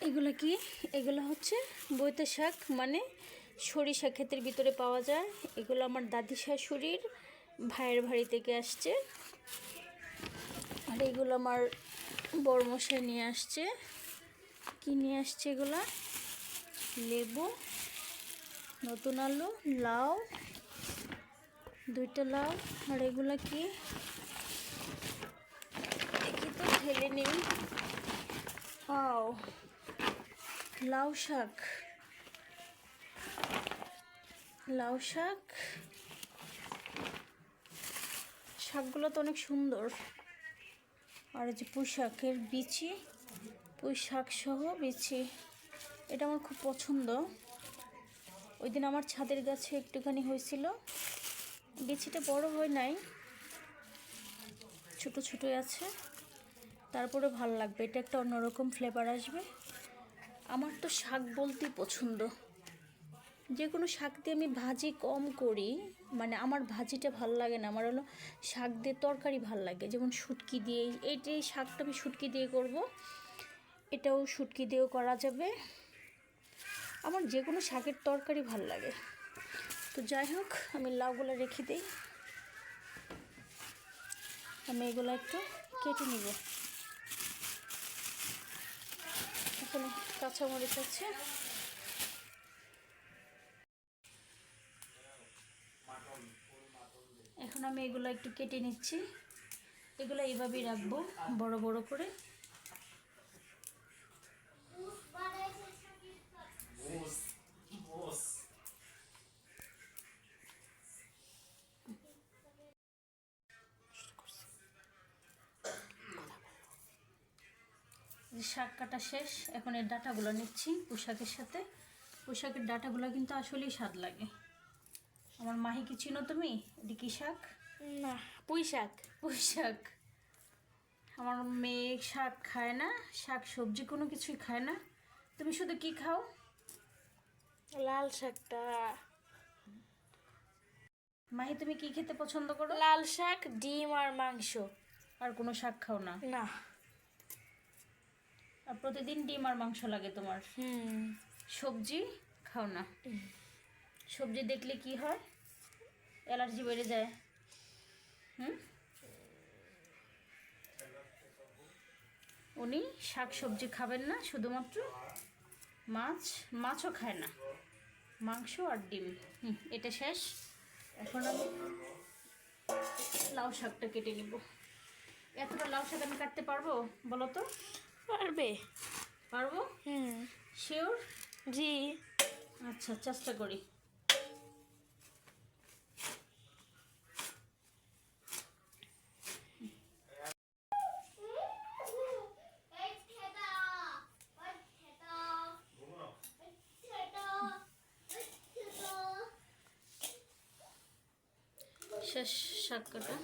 এগুলো কি? এগুলো হচ্ছে বৈতে শাক, মানে সরিষা ক্ষেতের ভিতরে পাওয়া যায়। এগুলো আমার দাদি শাশুড়ির ভাইয়ের বাড়ি থেকে আসছে, আর এগুলো আমার বড়মশাই নিয়ে আসছে। কি নিয়ে আসছে এগুলা? লেবু, নতুন আলু, লাউ, 2টা লাউ। আর এগুলা কি দেখি তো, ঢেলে নিই। আও, লাউ শাক। লাউ শাক, শাকগুলো তো অনেক সুন্দর। আর এই যে পুঁই শাকের বিচি, পুঁই শাক সহ বিচি, এটা আমার খুব পছন্দ। ওই দিন আমার ছাদের গাছে একটুখানি হয়েছিল, বিচিটা বড় হয় নাই, ছোট ছোটই আছে, তারপরে ভালো লাগবে। এটা একটা অন্যরকম ফ্লেভার আসবে। আমার তো শাক বলতেই পছন্দ। যে কোনো শাক দিয়ে আমি ভাজি কম করি, মানে আমার ভাজিটা ভালো লাগে না, আমার হলো শাক দিয়ে তরকারি ভালো লাগে। যেমন শুটকি দিয়ে, এই শাকটা আমি শুটকি দিয়ে করব, এটাও শুটকি দিয়েও করা যাবে। আমার যে কোনো শাকের তরকারি ভালো লাগে। তো যাই হোক, আমি লাউগুলো রেখে দিই। আমি এগুলো একটু কেটে নিব। এখানে কাঁচামরিচ আছে, এখন আমি এগুলো একটু কেটে নিচ্ছি। এগুলো এইভাবেই রাখবো বড় বড় করে। শাক কাটা শেষ, এখন এর ডাঁটাগুলো নিচ্ছি পোশাকের সাথে। পোশাকের ডাঁটাগুলো কিন্তু আসলেই স্বাদ লাগে। আমার মাহি কি চিনো তুমি? এটি কি শাক? না, পুঁই শাক। পুঁই শাক। আমার মেয়ে শাক খায় না, শাক সবজি কোনো কিছুই খায় না। তুমি শুধু কি খাও? লাল শাকটা। মাহি, তুমি কি খেতে পছন্দ করো? লাল শাক, ডিম আর মাংস। আর কোনো শাক খাও না? না। আর প্রতিদিন ডিম আর মাংস লাগে তোমার? সবজি খাও না? সবজি দেখলে কি হয়? অ্যালার্জি বেড়ে যায়। উনি শাক সবজি খাবেন না, শুধুমাত্র মাছও খায় না, মাংস আর ডিম। এটা শেষ। এখন আমি লাউ শাকটা কেটে নিব। এতটা লাউ শাক আমি কাটতে পারবো বলো তো? পারবে। পারবো? শিওর? জি। আচ্ছা, চেষ্টা করি। শেষ শাক কাটা।